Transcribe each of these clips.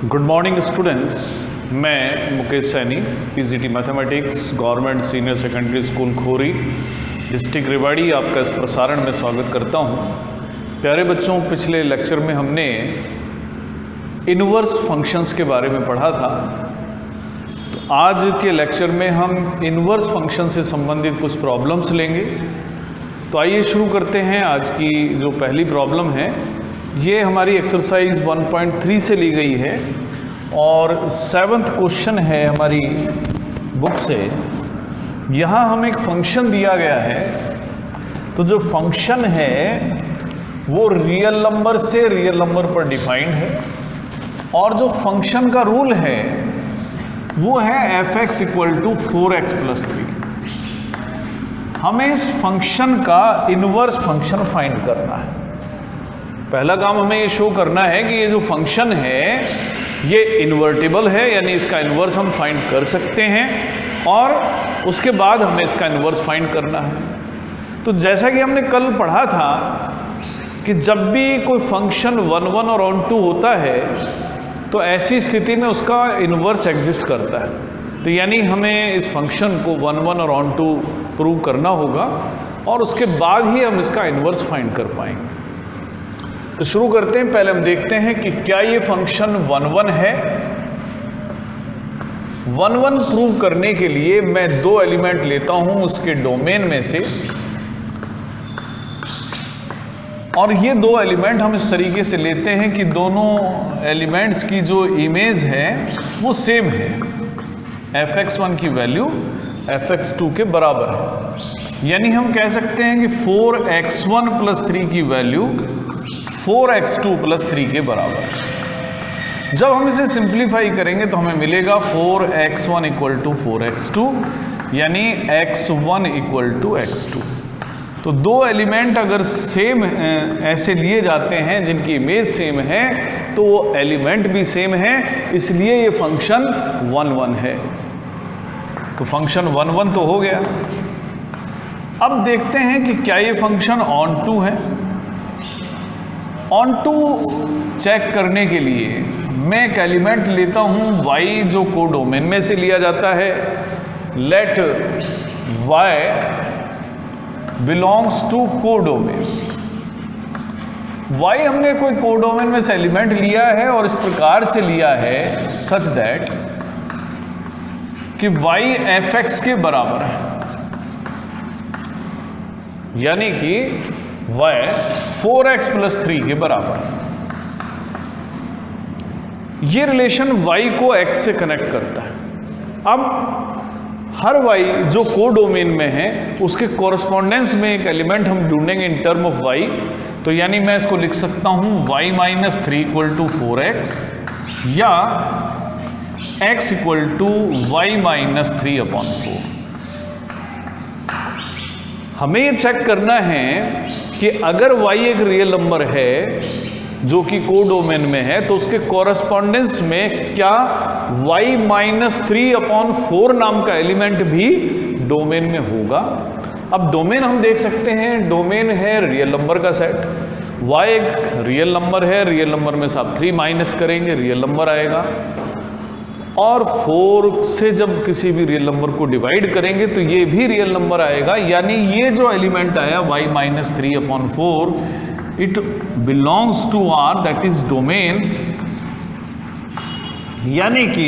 Good morning students, मैं Mukesh Saini, PGT mathematics, government senior secondary school Khori, district Rewari, आपका इस प्रसारण में स्वागत करता हूं। प्यारे बच्चों, पिछले लेक्चर में हमने इनवर्स फंक्शंस के बारे में पढ़ा था। तो आज के लेक्चर में हम इनवर्स फंक्शन से संबंधित कुछ प्रॉब्लम्स लेंगे। तो आइए शुरू करते हैं। आज की जो पहली प्रॉब्लम है ये हमारी एक्सरसाइज 1.3 से ली गई है और 7th क्वेश्चन है हमारी बुक से। यहाँ हमें एक फंक्शन दिया गया है, तो जो फंक्शन है वो रियल नंबर से रियल नंबर पर डिफाइंड है और जो फंक्शन का रूल है वो है f(x = 4x + 3)। हमें इस फंक्शन का इनवर्स फंक्शन फाइंड करना है। पहला काम हमें ये शो करना है कि ये जो फंक्शन है ये इन्वर्टिबल है, यानी इसका इन्वर्स हम फाइंड कर सकते हैं, और उसके बाद हमें इसका इन्वर्स फाइंड करना है। तो जैसा कि हमने कल पढ़ा था कि जब भी कोई फंक्शन 1, 1 और ऑन 2 होता है तो ऐसी स्थिति में उसका इन्वर्स एग्जिस्ट करता है। तो यानी हमें इस फंक्शन को 1, 1 और ऑन 2 प्रूव करना होगा और उसके बाद ही हम इसका इन्वर्स फाइंड कर पाएंगे। तो शुरू करते हैं। पहले हम देखते हैं कि क्या ये फंक्शन 1, 1 है। 1, 1 प्रूव करने के लिए मैं दो एलिमेंट लेता हूं उसके डोमेन में से, और ये दो एलिमेंट हम इस तरीके से लेते हैं कि दोनों एलिमेंट्स की जो इमेज है वो सेम है। fx1 की वैल्यू fx2 के बराबर है, यानी हम कह सकते हैं कि 4x1 + 3 की वैल्यू 4x2 + 3 के बराबर है। जब हम इसे सिंप्लीफाई करेंगे तो हमें मिलेगा 4x1 = 4x2, यानी x1 = x2। तो दो एलिमेंट अगर सेम ऐसे लिए जाते हैं जिनकी इमेज सेम है तो वो एलिमेंट भी सेम है, इसलिए ये फंक्शन 1, 1 है। तो फंक्शन 1, 1 तो हो गया। अब देखते हैं कि क्या ये फंक्शन ऑन 2 है। ऑन 2 चेक करने के लिए मैं एक एलिमेंट लेता हूं y, जो कोडोमेन में से लिया जाता है। Let y belongs to codomain. y हमने कोई कोडोमेन में से एलिमेंट लिया है और इस प्रकार से लिया है सच दैट कि y fx के बराबर है, यानी कि y 4x + 3 के बराबर है। ये रिलेशन y को x से कनेक्ट करता है। अब हर y जो कोडोमेन में है उसके कॉरस्पॉन्डेंस में एक एलिमेंट हम ढूंढेंगे इन टर्म ऑफ y। तो यानी मैं इसको लिख सकता हूं y - 3 = 4x, या x = y - 3/4। हमें ये चेक करना है कि अगर y एक रियल नंबर है जो कि कोडोमेन में है तो उसके कॉरस्पॉन्डेंस में क्या y - 3/4 नाम का एलिमेंट भी डोमेन में होगा। अब डोमेन हम देख सकते हैं, डोमेन है रियल नंबर का सेट। y एक रियल नंबर है, रियल नंबर में से आप 3 माइनस करेंगे, रियल नंबर आएगा, और 4 से जब किसी भी रियल नंबर को डिवाइड करेंगे तो ये भी रियल नंबर आएगा। यानी ये जो एलिमेंट आया y - 3/4, it belongs to R, that is domain. यानी कि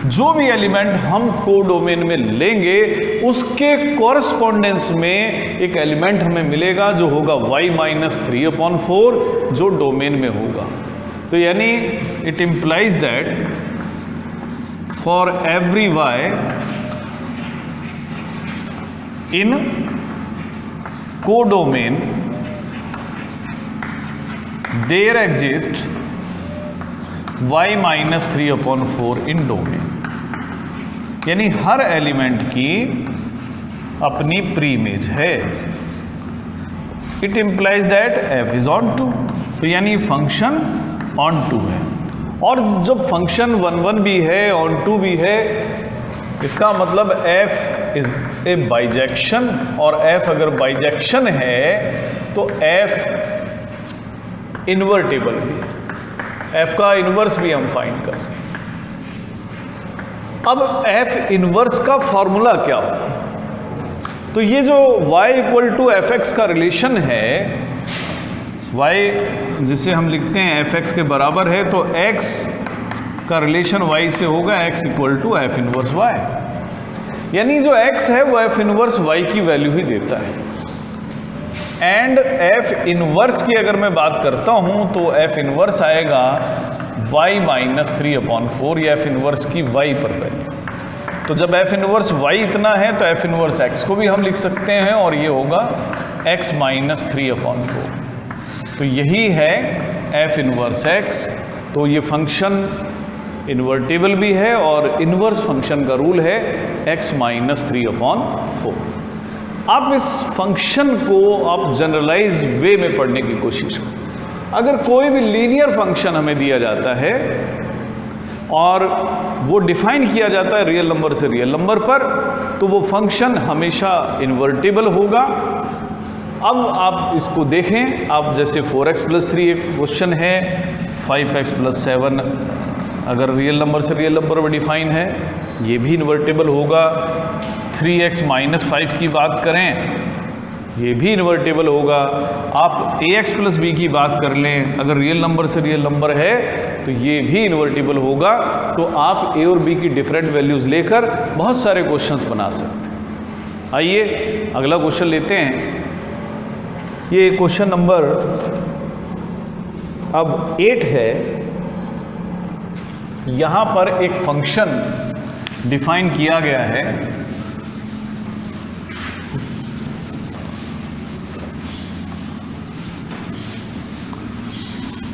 जो भी एलिमेंट हम कोडोमेन में लेंगे उसके कॉरस्पॉन्डेंस में एक एलिमेंट हमें मिलेगा जो होगा y - 3/4, जो डोमेन में होगा। तो यानी it implies that for every y in codomain there exists y - 3/4 in domain। यानी हर एलिमेंट की अपनी प्री इमेज है। It implies that f is on 2। तो यानी फंक्शन ऑन 2 है, और जब फंक्शन 1, 1 भी है, ऑन 2 भी है, इसका मतलब f इज ए बाइजेक्शन, और f अगर बाइजेक्शन है तो f इन्वर्टेबल भी है। f का इन्वर्स भी हम फाइंड कर सकते हैं। अब f इन्वर्स का फॉर्मूला क्या होगा? तो ये जो y equal to F X का रिलेशन है, y जिसे हम लिखते हैं fx के बराबर है, तो x का रिलेशन y से होगा x equal to F inverse y, यानी जो x है वो एफ इनवर्स y की वैल्यू ही देता है। एंड एफ इनवर्स की अगर मैं बात करता हूं तो एफ इनवर्स आएगा y माइनस 3/4 या एफ इनवर्स की y पर वैल्यू। तो जब एफ इनवर्स y इतना है तो एफ इनवर्स x को भी हम लिख सकते हैं और ये होगा x माइनस 3/4। तो यही है एफ इनवर्स x। तो ये फंक्शन इन्वर्टिबल भी है और इन्वर्स फंक्शन का रूल है x माइनस 3/4। आप इस फंक्शन को आप जनरलाइज वे में पढ़ने की कोशिश करें। अगर कोई भी लीनियर फंक्शन हमें दिया जाता है और वो डिफाइन किया जाता है रियल नंबर से रियल नंबर पर, तो वो फंक्शन हमेशा इन्वर्टिबल होगा। अब आप इसको देखें, आप जैसे 4x + 3 एक क्वेश्चन है, 5x + 7 अगर रियल नंबर से रियल नंबर में डिफाइन है, ये भी इन्वर्टिबल होगा। 3x - 5 की बात करें, ये भी इन्वर्टिबल होगा। आप ax + b की बात कर लें, अगर रियल नंबर से रियल नंबर है तो ये भी इन्वर्टिबल होगा। तो आप a और b की डिफरेंट वैल्यूज़ लेकर बहुत सारे क्वेश्चंस बना सकते हैं। आइए अगला क्वेश्चन लेते हैं। ये क्वेश्चन नंबर अब 8 है। यहाँ पर एक फंक्शन डिफाइन किया गया है।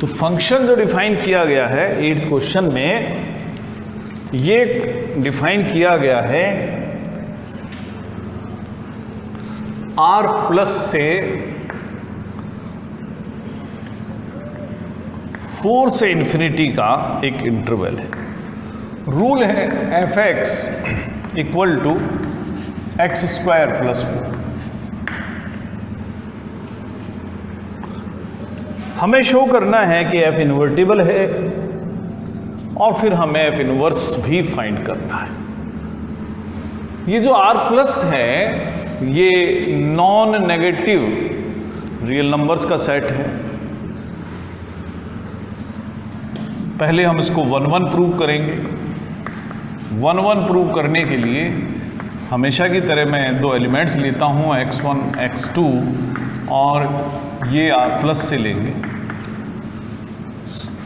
तो फंक्शन जो डिफाइन किया गया है 8th क्वेश्चन में, ये डिफाइन किया गया है r+ से 4 से इन्फिनिटी का एक इंटरवल है। रूल है f(x) इक्वल टू x² + 4। हमें शो करना है कि f इन्वर्टिबल है और फिर हमें f इन्वर्स भी फाइंड करना है। ये जो r+ है ये नॉन नेगेटिव रियल नंबर्स का सेट है। पहले हम इसको 1 1 प्रूव करेंगे। 1 1 प्रूव करने के लिए हमेशा की तरह मैं 2 एलिमेंट्स लेता हूँ, x1 x2, और ये r+ से लेंगे।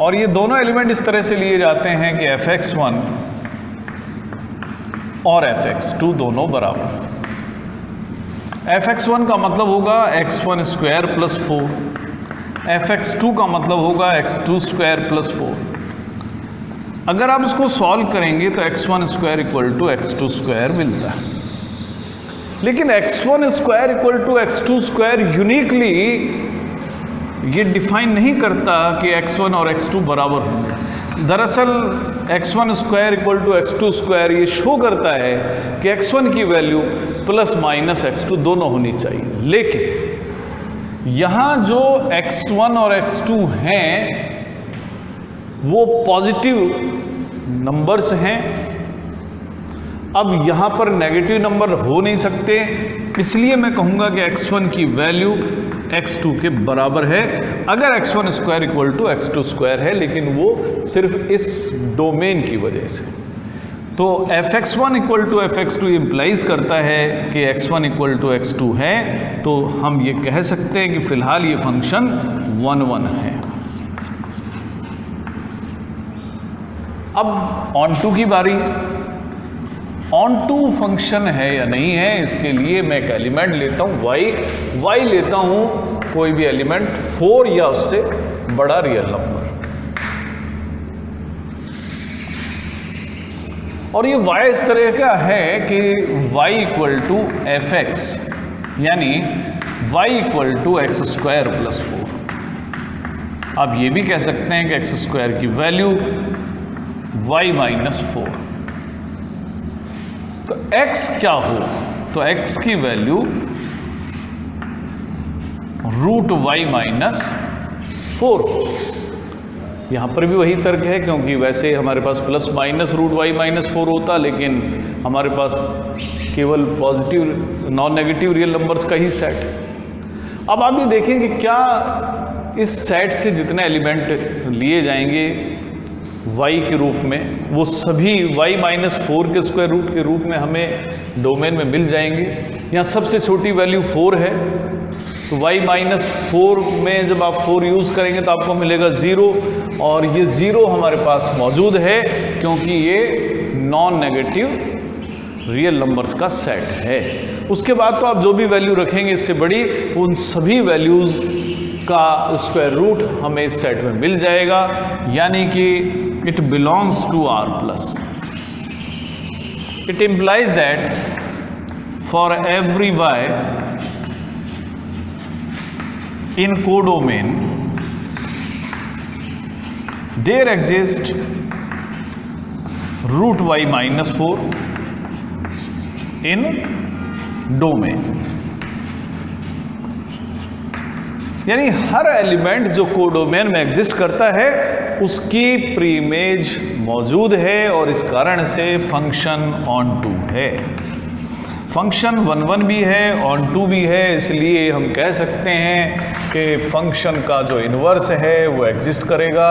और ये दोनों एलिमेंट इस तरह से लिए जाते हैं कि fx1 और fx2 दोनों बराबर। fx1 का मतलब होगा x1² + 4, fx2 का मतलब होगा x2² + 4। अगर आप इसको सॉल्व करेंगे तो x1² = x2² मिलता है। लेकिन x1² = x2² यूनिकली ये डिफाइन नहीं करता कि x1 और x2 बराबर होंगे। दरअसल x1² = x2² ये शो करता है कि x1 की वैल्यू ± x2 दोनों होनी चाहिए। लेकिन यहाँ जो x1 और x2 हैं वो पॉजिटिव नंबर्स हैं। अब यहाँ पर नेगेटिव नंबर हो नहीं सकते, इसलिए मैं कहूँगा कि x1 की वैल्यू x2 के बराबर है। अगर x1² = x2² है, लेकिन वो सिर्फ इस डोमेन की वजह से। तो fx1 = fx2 इम्प्लाइज करता है कि x1 = x2 है। तो हम ये कह सकते हैं कि फिलहाल ये फंक्शन 1 1 है। अब ऑन2 की बारी। ऑन2 फंक्शन है या नहीं है, इसके लिए मैं एक एलिमेंट लेता हूँ y लेता हूँ कोई भी एलिमेंट 4 या उससे बड़ा रियल नंबर, और ये y इस तरह का है कि y = fx, यानी y = x² + 4। आप ये भी कह सकते हैं कि x² की वैल्यू y - 4। तो x क्या हो? तो x की वैल्यू √y - 4। यहाँ पर भी वही तर्क है, क्योंकि वैसे हमारे पास plus minus root Y minus 4 होता, लेकिन हमारे पास केवल positive non negative real numbers का ही सेट है। अब आप ये देखें कि क्या इस सेट से जितने एलिमेंट लिए जाएंगे y के रूप में, वो सभी y माइनस 4 के स्क्वायर रूट के रूप में हमें डोमेन में मिल जाएंगे। यहाँ सबसे छोटी वैल्यू 4 है, तो y माइनस 4 में जब आप 4 यूज़ करेंगे तो आपको मिलेगा 0, और ये 0 हमारे पास मौजूद है क्योंकि ये नॉन नेगेटिव रियल नंबर्स का सेट है। उसके बाद तो आप जो भी वैल्यू रखेंगे इससे बड़ी, उन सभी वैल्यूज़ का स्क्वायर रूट हमें इस सेट में मिल जाएगा, यानी कि it belongs to R plus. It implies that for every y in codomain there exists root y minus 4 in domain। यानी हर एलिमेंट जो कोडोमेन में एग्जिस्ट करता है उसकी प्रीइमेज मौजूद है, और इस कारण से फंक्शन ऑन टू है। फंक्शन 1 1 भी है, ऑन टू भी है, इसलिए हम कह सकते हैं कि फंक्शन का जो इन्वर्स है वो एग्जिस्ट करेगा।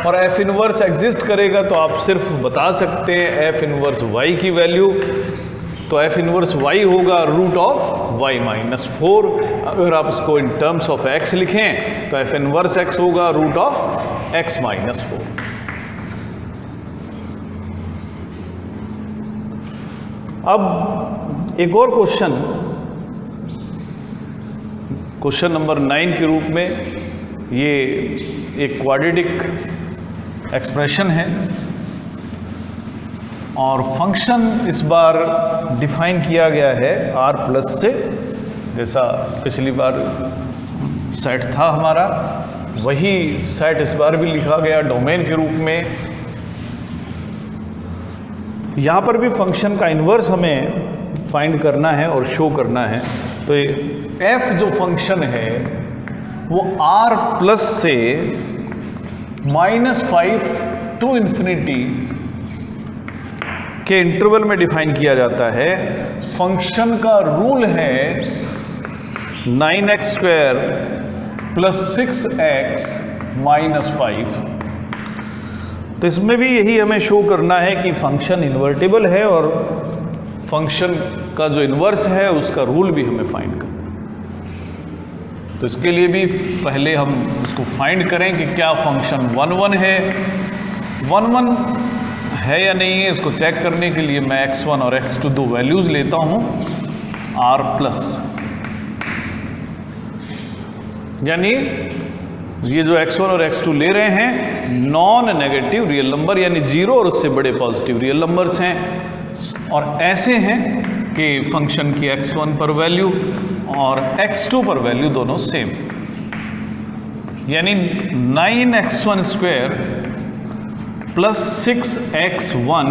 और एफ इन्वर्स एग्जिस्ट करेगा तो आप सिर्फ बता सकते हैं एफ इन्वर्स वाई की वैल्यू, तो एफ इन्वर्स वाई होगा रूट ऑफ वाई माइनस 4। अगर आप इसको इन टर्म्स ऑफ एक्स लिखें तो एफ इन्वर्स एक्स होगा रूट ऑफ एक्स माइनस 4। अब एक और क्वेश्चन नंबर 9 के रूप में, ये एक क्वाड्रेटिक एक्सप्रेशन है और फंक्शन इस बार डिफाइन किया गया है R प्लस से, जैसा पिछली बार सेट था हमारा वही सेट इस बार भी लिखा गया डोमेन के रूप में। यहाँ पर भी फंक्शन का इन्वर्स हमें फाइंड करना है और शो करना है। तो f जो फंक्शन है वो R प्लस से -5 टू इन्फिनिटी के इंटरवल में डिफाइन किया जाता है। फंक्शन का रूल है 9x square plus 6x minus 5। तो इसमें भी यही हमें शो करना है कि फंक्शन इन्वर्टिबल है और फंक्शन का जो इन्वर्स है उसका रूल भी हमें फाइंड करना है। तो इसके लिए भी पहले हम उसको फाइंड करें कि क्या फंक्शन 1 1 है, 1 1 है या नहीं है। इसको चेक करने के लिए मैं x1 और x2 दो वैल्यूज लेता हूं R प्लस, यानी ये जो x1 और x2 ले रहे हैं नॉन नेगेटिव रियल नंबर, यानी 0 और उससे बड़े पॉजिटिव रियल नंबर्स हैं, और ऐसे हैं कि फंक्शन की x1 पर वैल्यू और x2 पर वैल्यू दोनों सेम, यानी 9x1 square plus 6x1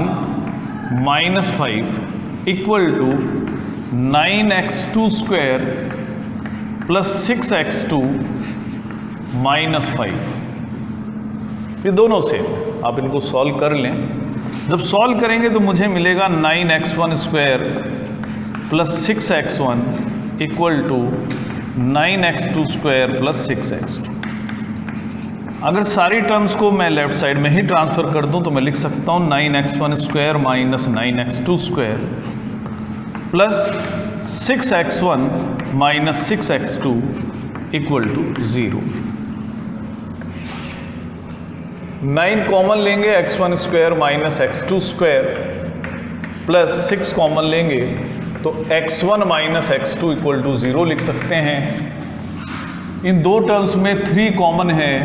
minus 5 equal to 9x2 square plus 6x2 minus 5। ये दोनों से आप इनको सॉल्व कर लें। जब सॉल्व करेंगे तो मुझे मिलेगा 9x1 square plus 6x1 equal to 9x2 square plus 6x2। अगर सारी टर्म्स को मैं लेफ्ट साइड में ही ट्रांसफर कर दूं तो मैं लिख सकता हूं 9x1 square minus 9x2 square plus 6x1 minus 6x2 equal to 0। 9 common लेंगे, x1 square minus x2 square plus 6 common लेंगे तो x1 minus x2 equal to 0 लिख सकते हैं। इन दो टर्म्स में 3 कॉमन है,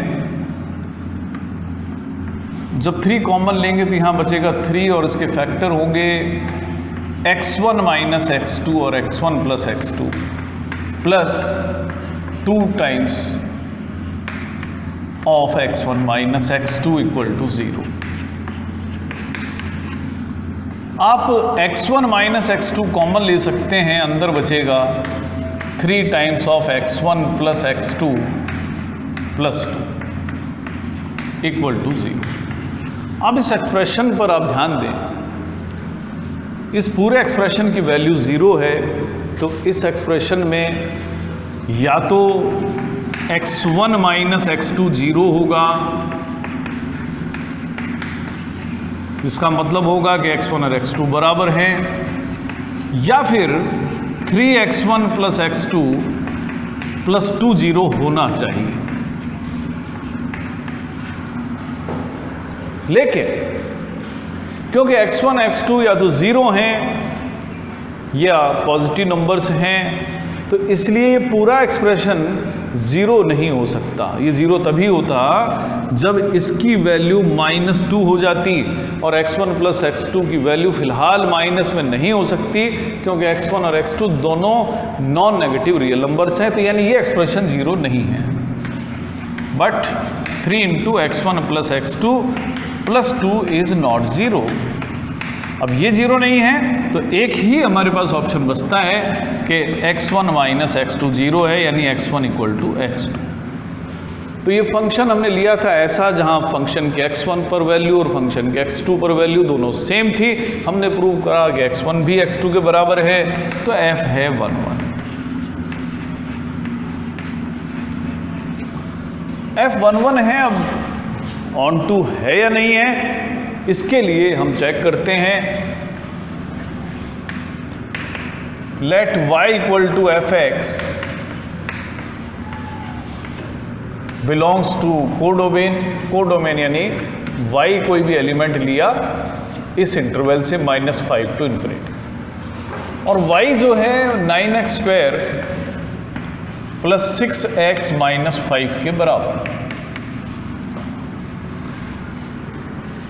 जब 3 कॉमन लेंगे तो यहाँ बचेगा 3 और इसके फैक्टर होंगे x1 माइनस x2 और x1 plus x2 plus 2 times of x1 minus x2 equal to 0। आप x1 माइनस x2 कॉमन ले सकते हैं, अंदर बचेगा 3 times of x1 plus x2 plus 2। Equal to 0। अब इस एक्सप्रेशन पर आप ध्यान दें, इस पूरे एक्सप्रेशन की वैल्यू 0 है, तो इस एक्सप्रेशन में या तो x1 माइनस x2 0 होगा, इसका मतलब होगा कि x1 और x2 बराबर हैं, या फिर 3x1 प्लस x2 प्लस 2 0 होना चाहिए। लेकिन क्योंकि x1 x2 या तो 0 हैं या पॉजिटिव नंबर्स हैं, तो इसलिए ये पूरा एक्सप्रेशन 0 नहीं हो सकता। ये 0 तभी होता जब इसकी वैल्यू -2 हो जाती, और x1 प्लस x2 की वैल्यू फिलहाल माइनस में नहीं हो सकती, क्योंकि x1 और x2 दोनों नॉन नेगेटिव रियल नंबर्स हैं, तो यानी ये एक्सप्रेशन 0 नहीं है। But 3 into x1 plus x2 plus 2 is not 0। अब ये 0 नहीं है, तो एक ही हमारे पास ऑप्शन बचता है कि x1 माइनस x2 0 है, यानी x1 इक्वल टू x2। तो ये फंक्शन हमने लिया था ऐसा, जहां फंक्शन के x1 पर वैल्यू और फंक्शन के x2 पर वैल्यू दोनों सेम थी। हमने प्रूव करा कि x1 भी x2 के बराबर है, तो f है 1 1। f 1 1 है। अब ऑन टू है या नहीं है, इसके लिए हम चेक करते हैं। Let y equal to fx belongs to codomain, यानी y कोई भी एलिमेंट लिया इस इंटरवल से -5 टू इन्फिनिटी, और y जो है 9x square plus 6x minus 5 के बराबर।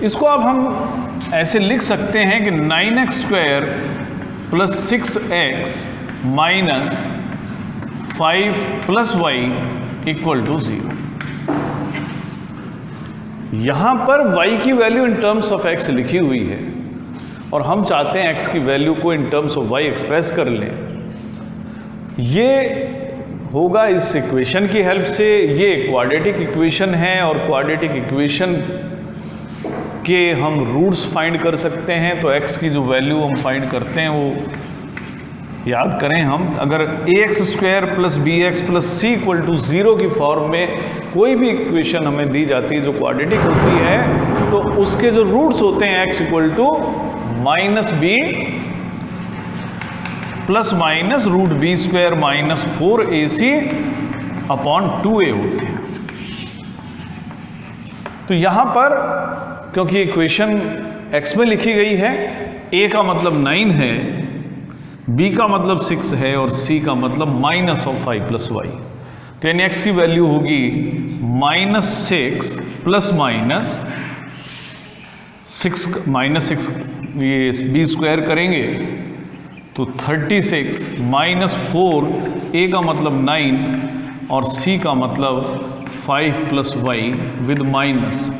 इसको अब हम ऐसे लिख सकते हैं कि 9x square plus 6x minus 5 plus y equal to 0। यहां पर y की value in terms of x लिखी हुई है, और हम चाहते हैं x की वैल्यू को in terms of y express कर लें। ये होगा इस इक्वेशन की हेल्प से। ये क्वाड्रेटिक इक्वेशन है, और क्वाड्रेटिक इक्वेशन के हम रूट्स फाइंड कर सकते हैं। तो x की जो वैल्यू हम फाइंड करते हैं वो याद करें हम, अगर ax square plus bx plus c equal to 0 की फॉर्म में कोई भी इक्वेशन हमें दी जाती है जो क्वाड्रेटिक होती है, तो उसके जो रूट्स होते हैं x equal to minus b plus minus root b square minus 4ac upon 2a होते हैं। तो यहां पर क्योंकि इक्वेशन x में लिखी गई है, a का मतलब 9 है, b का मतलब 6 है, और c का मतलब -5 प्लस y, तो यानी x की वैल्यू होगी -6 प्लस -6 ये b स्क्वायर करेंगे तो 36 -4, a का मतलब 9 और c का मतलब 5 प्लस y विद माइनस,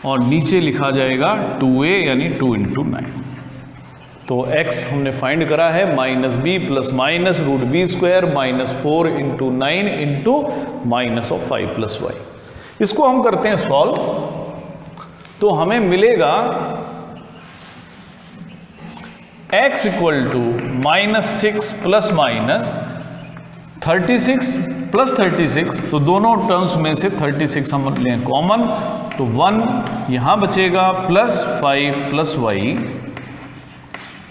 और नीचे लिखा जाएगा 2a यानी 2 इंटू 9। तो x हमने फाइंड करा है -b plus minus root b square -4 into 9 into -5 plus y। इसको हम करते हैं सॉल्व, तो हमें मिलेगा x equal to -6 plus minus 36 plus 36, तो दोनों टर्म्स में से 36 हम लें कॉमन, तो 1 यहाँ बचेगा plus 5 plus y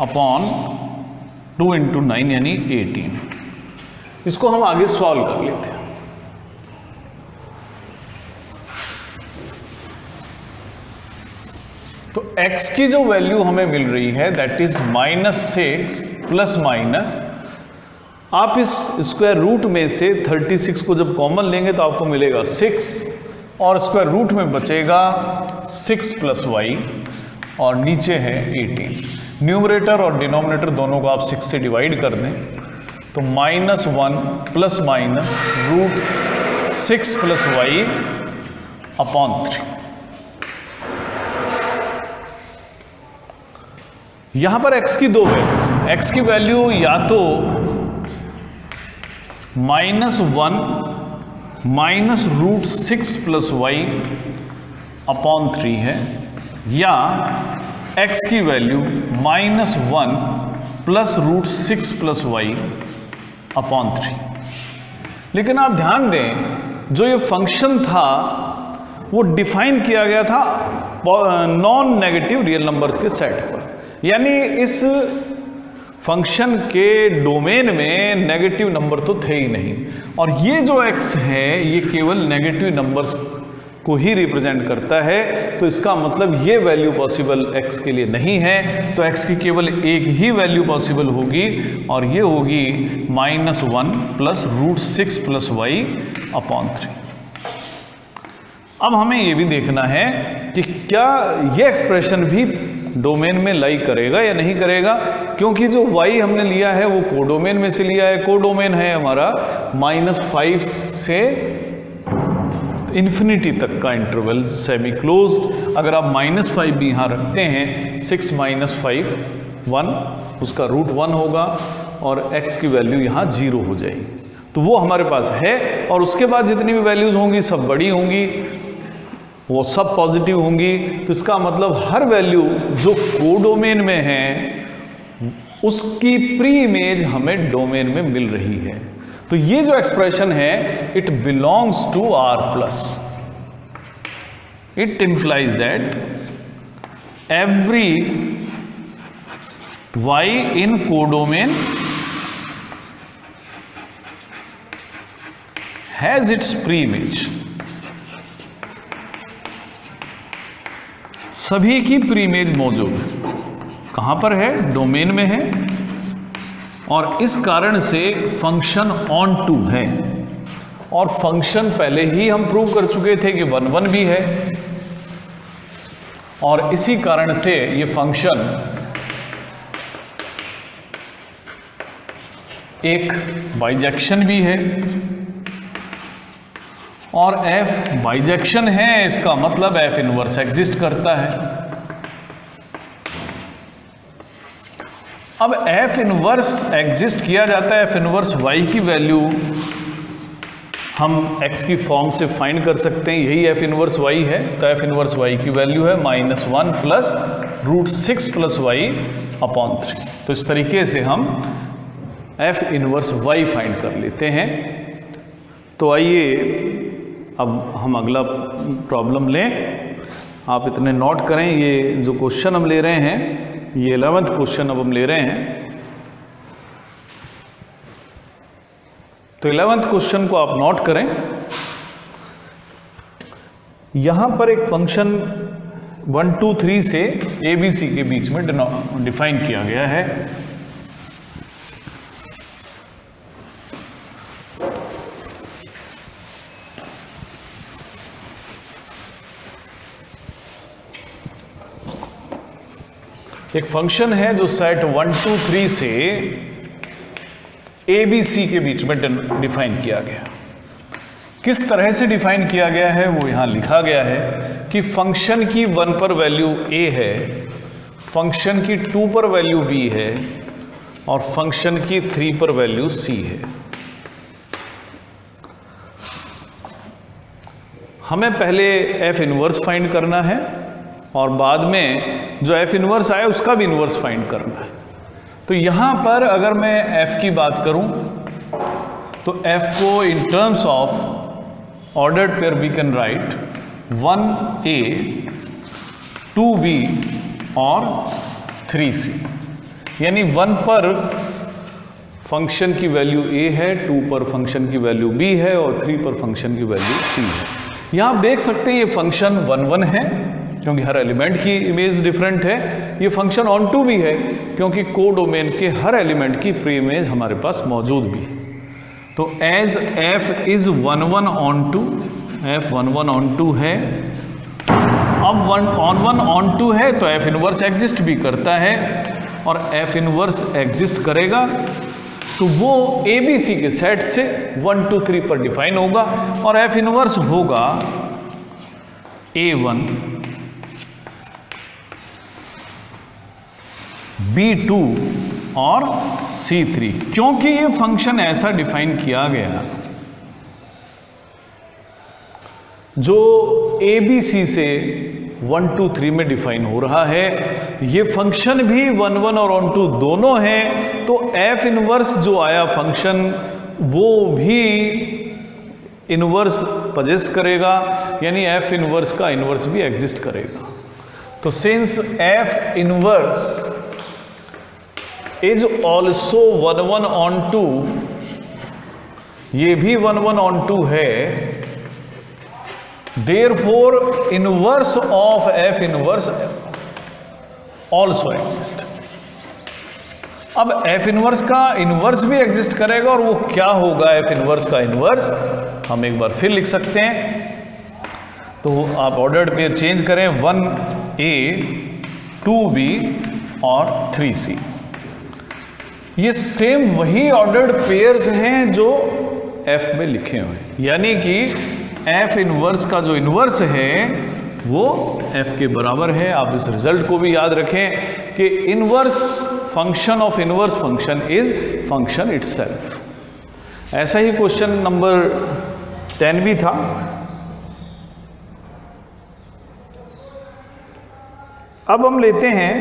upon 2 into 9 यानी 18। इसको हम आगे सॉल्व कर लेते हैं। तो x की जो वैल्यू हमें मिल रही है दैट इज -6 प्लस माइनस, आप इस स्क्वायर रूट में से 36 को जब कॉमन लेंगे तो आपको मिलेगा 6, और स्क्वायर रूट में बचेगा 6 प्लस y, और नीचे है 18। न्यूमरेटर और डिनोमिनेटर दोनों को आप 6 से डिवाइड कर दें, तो -1 plus minus root 6 plus y upon 3। यहां पर x की दो वैल्यूज, x की वैल्यू या तो -1 -√6 + y अपॉन 3 है, या x की वैल्यू -1 + √6 + y अपॉन 3। लेकिन आप ध्यान दें, जो ये फंक्शन था वो डिफाइन किया गया था नॉन नेगेटिव रियल नंबर्स के सेट पर, यानी इस फंक्शन के डोमेन में नेगेटिव नंबर तो थे ही नहीं, और ये जो x है ये केवल नेगेटिव नंबर्स को ही रिप्रेजेंट करता है। तो इसका मतलब ये वैल्यू पॉसिबल x के लिए नहीं है, तो x की केवल एक ही वैल्यू पॉसिबल होगी, और ये होगी -1 + √6 + y अपॉन 3। अब हमें ये भी देखना है कि क्या ये एक्सप्रेशन भी डोमेन में लाई करेगा या नहीं करेगा, क्योंकि जो y हमने लिया है वो कोडोमेन में से लिया है। कोडोमेन है हमारा -5 से इन्फिनिटी तक का इंटरवल सेमी क्लोज्ड। अगर आप -5 भी यहाँ रखते हैं, 6 - 5 1, उसका √1 होगा, और x की वैल्यू यहाँ 0 हो जाएगी, तो वो हमारे पास है। और उसके बाद जितनी भी वैल्यूज होंगी सब बड़ी होंगी, वो सब पॉजिटिव होंगी। तो इसका मतलब हर वैल्यू जो कोडोमेन में है उसकी प्री इमेज हमें डोमेन में मिल रही है। तो ये जो एक्सप्रेशन है it belongs to R+। It implies that every y in codomain has its pre image. सभी की प्री इमेज मौजूद है, कहां पर है? डोमेन में है, और इस कारण से फंक्शन ऑन टू है। और फंक्शन पहले ही हम प्रूव कर चुके थे कि 1 1 भी है, और इसी कारण से ये फंक्शन एक बाइजेक्शन भी है, और f बाइजेक्शन है, इसका मतलब f इनवर्स एग्जिस्ट करता है। अब f इनवर्स एग्जिस्ट किया जाता है, f इनवर्स y की वैल्यू हम x की फॉर्म से फाइंड कर सकते हैं, यही f इनवर्स y है। तो f इनवर्स y की वैल्यू है -1 + √6 + y अपॉन 3। तो इस तरीके से हम f इनवर्स y फाइंड कर लेते हैं। तो आइए अब हम अगला प्रॉब्लम लें। आप इतने नोट करें, ये जो क्वेश्चन हम ले रहे हैं ये 11th क्वेश्चन अब हम ले रहे हैं। तो 11th क्वेश्चन को आप नोट करें। यहां पर एक फंक्शन 1 2 3 से ABC के बीच में डिफाइन किया गया है। एक फंक्शन है जो सेट 1 2 3 से ABC के बीच में डिफाइन किया गया। किस तरह से डिफाइन किया गया है वो यहां लिखा गया है कि फंक्शन की 1 पर वैल्यू A है, फंक्शन की 2 पर वैल्यू B है, और फंक्शन की 3 पर वैल्यू C है। हमें पहले f इनवर्स फाइंड करना है, और बाद में जो f इनवर्स आए उसका भी इनवर्स फाइंड करना है। तो यहां पर अगर मैं f की बात करूं तो f को in terms of ordered pair we can write 1a 2b और 3c, यानी 1 पर फंक्शन की वैल्यू a है, 2 पर फंक्शन की वैल्यू b है, और 3 पर फंक्शन की वैल्यू c है। यहां आप देख सकते हैं ये फंक्शन 1 1 है क्योंकि हर एलिमेंट की इमेज डिफरेंट है। ये फंक्शन ऑन टू भी है क्योंकि कोडोमेन के हर एलिमेंट की प्री इमेज हमारे पास मौजूद भी है। तो as f is 1 1 onto, f 1 1 onto है। अब 1 ऑन टू है तो f इनवर्स एग्जिस्ट भी करता है, और f इनवर्स एग्जिस्ट करेगा तो वो ABC के सेट से 1 2 3 पर डिफाइन होगा, और f इनवर्स होगा A1 B2 और C3। क्योंकि ये फंक्शन ऐसा डिफाइन किया गया जो ABC से 1 2 3 में डिफाइन हो रहा है। ये फंक्शन भी 1 1 और 1 2 दोनों हैं, तो F इनवर्स जो आया फंक्शन वो भी इनवर्स पजेस करेगा, यानी F इनवर्स का इनवर्स भी एग्जिस्ट करेगा। तो since F inverse is also 1 1 on 2, ये भी 1 1 ऑन 2 है, therefore inverse of F inverse also exist. अब F इनवर्स का इनवर्स भी एग्जिस्ट करेगा, और वो क्या होगा F इनवर्स का इनवर्स, हम एक बार फिर लिख सकते हैं। तो आप ऑर्डर्ड पेयर चेंज करें, 1A 2B और 3C। ये सेम वही ऑर्डर्ड पेयर्स हैं जो F में लिखे हुए हैं, यानी कि F इनवर्स का जो इनवर्स है वो F के बराबर है। आप इस रिजल्ट को भी याद रखें कि inverse function of inverse function is function itself. ऐसा ही क्वेश्चन नंबर 10 भी था। अब हम लेते हैं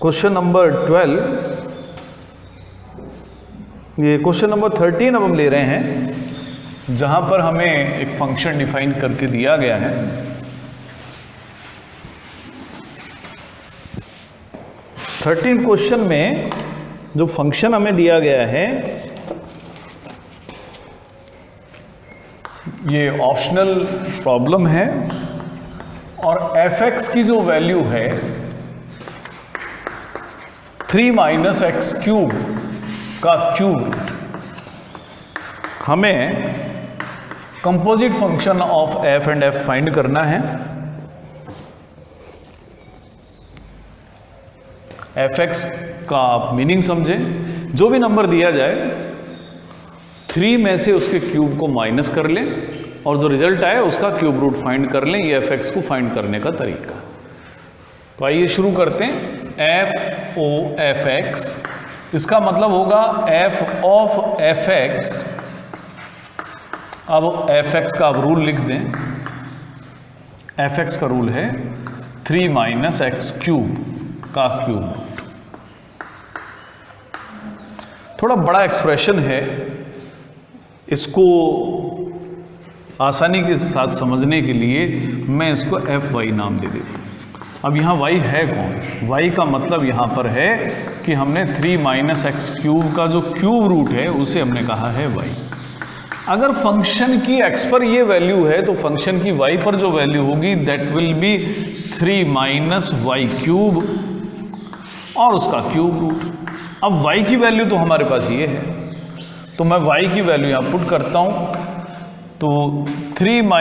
क्वेश्चन नंबर 12, ये क्वेश्चन नंबर 13 अब हम ले रहे हैं, जहां पर हमें एक फंक्शन डिफाइन करके दिया गया है। थर्टीन क्वेश्चन में जो फंक्शन हमें दिया गया है, ये ऑप्शनल प्रॉब्लम है, और f(x) की जो वैल्यू है 3 - x³ का क्यूब, हमें composite function of f and f find करना है। f(x) का आप मीनिंग समझें, जो भी नंबर दिया जाए 3 में से उसके क्यूब को माइनस कर लें, और जो रिजल्ट आए उसका क्यूब रूट फाइंड कर लें। ये f(x) को फाइंड करने का तरीका। तो आइए शुरू करते हैं। f(x), इसका मतलब होगा f ऑफ f(x). अब f(x) का आप रूल लिख दें। f(x) का रूल है 3 - x³ का क्यूब। थोड़ा बड़ा एक्सप्रेशन है, इसको आसानी के साथ समझने के लिए मैं इसको fy नाम दे देता हूँ। अब यहाँ y है कौन? y का मतलब यहाँ पर है कि हमने 3 - x³ का जो क्यूब रूट है उसे हमने कहा है y। अगर फंक्शन की x पर ये वैल्यू है तो फंक्शन की y पर जो वैल्यू होगी दैट विल बी 3 - y³ और उसका क्यूब रूट। अब y की वैल्यू तो हमारे पास ये है, तो मैं y की वैल्यू यहाँ पुट करता हूँ। तो 3 -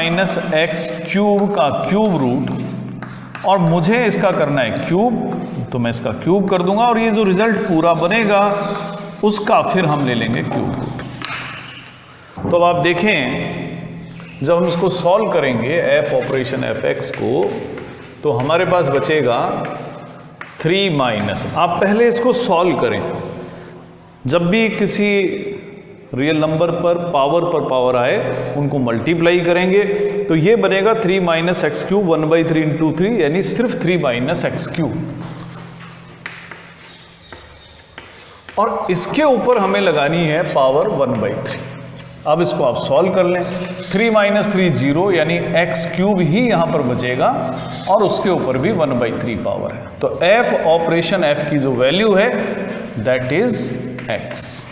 x³ का क्यूब रूट, और मुझे इसका करना है क्यूब, तो मैं इसका क्यूब कर दूंगा, और ये जो रिजल्ट पूरा बनेगा उसका फिर हम ले लेंगे क्यूब रूट। तो अब आप देखें, जब हम इसको सॉल्व करेंगे f ऑपरेशन f(x) को, तो हमारे पास बचेगा 3 - आप पहले इसको सॉल्व करें। जब भी किसी रियल नंबर पर पावर आए उनको मल्टीप्लाई करेंगे, तो ये बनेगा 3 - x³ 1/3 × 3, यानी सिर्फ 3 - x³। और इसके ऊपर हमें लगानी है पावर 1/3। अब इसको आप सॉल्व कर लें। 3 - 3 0, यानी x³ ही यहाँ पर बचेगा, और उसके ऊपर भी 1/3 पावर है। तो f ऑपरेशन f की जो वैल्यू है दैट इज x।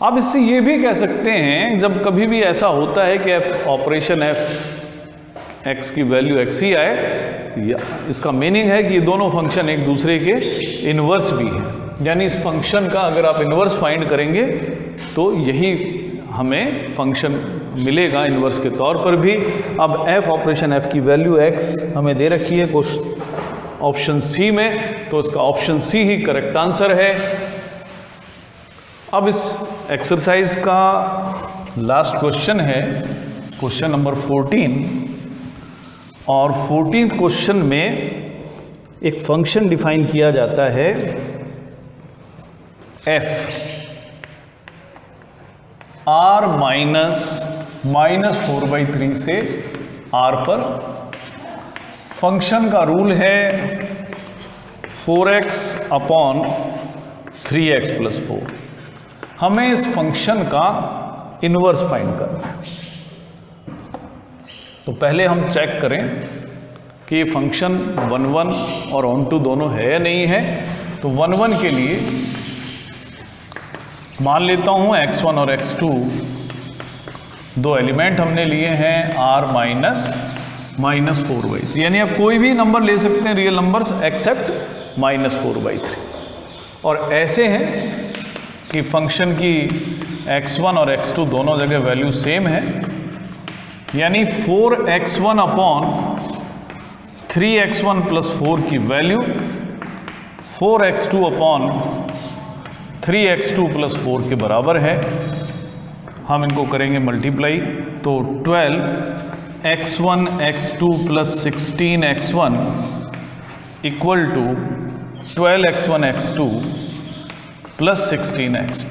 आप इससे ये भी कह सकते हैं, जब कभी भी ऐसा होता है कि f ऑपरेशन x की वैल्यू x ही आए, इसका मीनिंग है कि ये दोनों फंक्शन एक दूसरे के इनवर्स भी हैं। यानी इस फंक्शन का अगर आप इनवर्स फाइंड करेंगे तो यही हमें फंक्शन मिलेगा इनवर्स के तौर पर भी। अब f ऑपरेशन f की वैल्यू x हमें दे रखी है ऑप्शन सी में, तो इसका ऑप्शन सी ही करेक्ट आंसर है। अब इस एक्सरसाइज का लास्ट क्वेश्चन है क्वेश्चन नंबर 14, और 14th क्वेश्चन में एक फंक्शन डिफाइन किया जाता है f। r -4/3 से r पर। फंक्शन का रूल है 4x अपॉन 3x + 4। हमें इस फंक्शन का इन्वर्स फाइंड करना है। तो पहले हम चेक करें कि ये फंक्शन 1 और ऑन टू दोनों है या नहीं है। तो 1 के लिए मान लेता हूं x1 और x2 दो एलिमेंट हमने लिए हैं r -4/3, यानी आप कोई भी नंबर ले सकते हैं रियल नंबर्स एक्सेप्ट -4/3। और ऐसे हैं कि फंक्शन की x1 और x2 दोनों जगह वैल्यू सेम है, यानी 4x1 अपॉन 3x1 + 4 की वैल्यू 4x2 अपॉन 3x2 + 4 के बराबर है। हम इनको करेंगे मल्टीप्लाई, तो 12x1 x2 + 16x1 equal to 12x1 x2 + 16x2।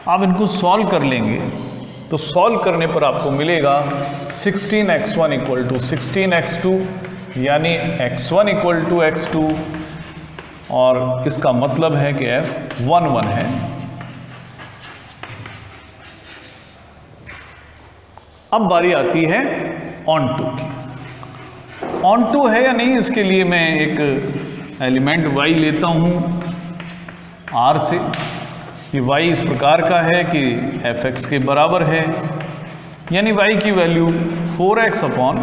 आप इनको सॉल्व कर लेंगे तो सॉल्व करने पर आपको मिलेगा 16x1 इक्वल टू 16x2, यानी x1 इक्वल टू x2, और इसका मतलब है कि f 1 है। अब बारी आती है ऑन टू की। ऑन टू है या नहीं, इसके लिए मैं एक एलिमेंट y लेता हूं r से। ये y इस प्रकार का है कि fx के बराबर है, यानी y की वैल्यू 4x अपॉन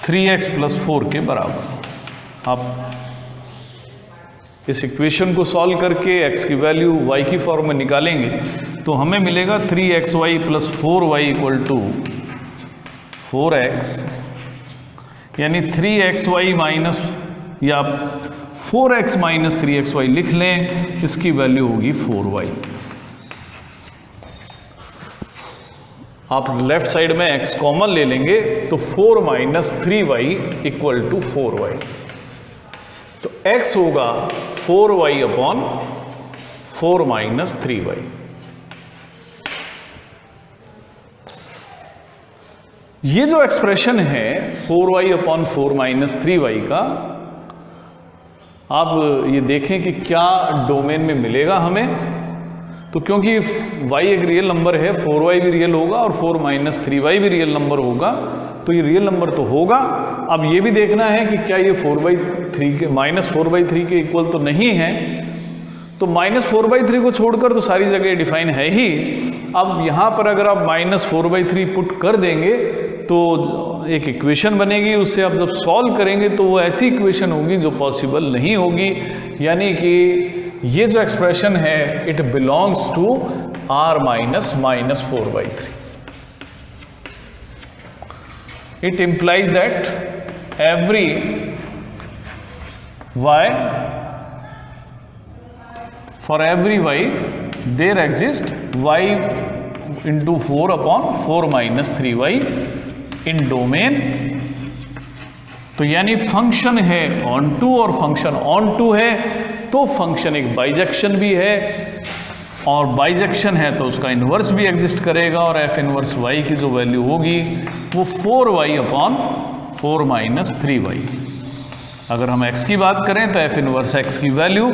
3x + 4 के बराबर। आप इस इक्वेशन को सॉल्व करके x की वैल्यू y की फॉर्म में निकालेंगे तो हमें मिलेगा 3xy + 4y equal to 4x, यानी 3xy माइनस या 4x - 3xy लिख लें, इसकी वैल्यू होगी 4y। आप लेफ्ट साइड में x कॉमन ले लेंगे तो 4 - 3y इक्वल टू 4y। तो x होगा 4y अपॉन 4 - 3y। ये जो एक्सप्रेशन है 4y अपॉन 4 - 3y का, आप ये देखें कि क्या डोमेन में मिलेगा हमें। तो क्योंकि y एक रियल नंबर है, 4y भी रियल होगा और 4 - 3y भी रियल नंबर होगा, तो ये रियल नंबर तो होगा। अब ये भी देखना है कि क्या ये 4/3 के -4/3 के इक्वल तो नहीं है। तो -4/3 को छोड़कर तो सारी जगह डिफाइन है ही। अब यहाँ पर अगर आप -4/3 पुट कर देंगे तो एक इक्वेशन बनेगी, उससे आप जब सॉल्व करेंगे तो वो ऐसी इक्वेशन होगी जो पॉसिबल नहीं होगी। यानी कि ये जो एक्सप्रेशन है इट बिलोंग्स टू r -4/3। इट implies that every y, for every y there exists y into 4 upon 4 - 3y in domain. तो यानी फंक्शन है ऑन टू और फंक्शन ऑन टू है, तो फंक्शन एक बाइजेक्शन भी है, और बाइजेक्शन है तो उसका इन्वर्स भी एग्जिस्ट करेगा, और f इन्वर्स y की जो वैल्यू होगी वो 4y अपॉन 4 - 3y। अगर हम x की बात करें तो f इन्वर्स x की वैल्यू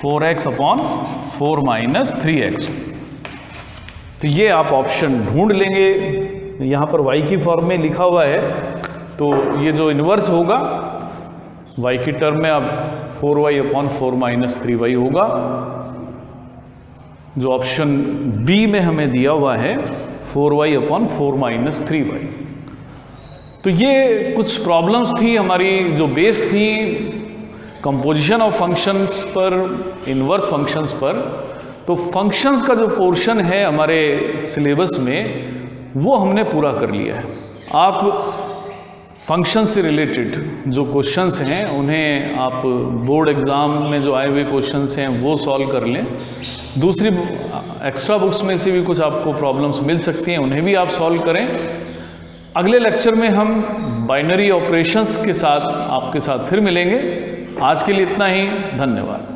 4x अपॉन 4 - 3x। तो ये आप ऑप्शन ढूंढ लेंगे, यहाँ पर y की फॉर्म में लिखा हुआ है, तो ये जो इन्वर्स होगा y की टर्म में अब 4y अपॉन 4 - 3y होगा। जो ऑप्शन बी में हमें दिया हुआ है 4y अपॉन 4 - 3y। तो ये कुछ प्रॉब्लम्स थी हमारी जो बेस थी कंपोजिशन ऑफ फंक्शंस पर, इन्वर्स फंक्शंस पर। तो फंक्शंस का जो पोर्शन है हमारे सिलेबस में वो हमने पूरा कर लिया है। आप फंक्शन से रिलेटेड जो क्वेश्चंस हैं उन्हें आप बोर्ड एग्ज़ाम में जो आए हुए क्वेश्चंस हैं वो सॉल्व कर लें। दूसरी एक्स्ट्रा बुक्स में से भी कुछ आपको प्रॉब्लम्स मिल सकती हैं, उन्हें भी आप सॉल्व करें। अगले लेक्चर में हम बाइनरी ऑपरेशंस के साथ आपके साथ फिर मिलेंगे। आज के लिए इतना ही, धन्यवाद।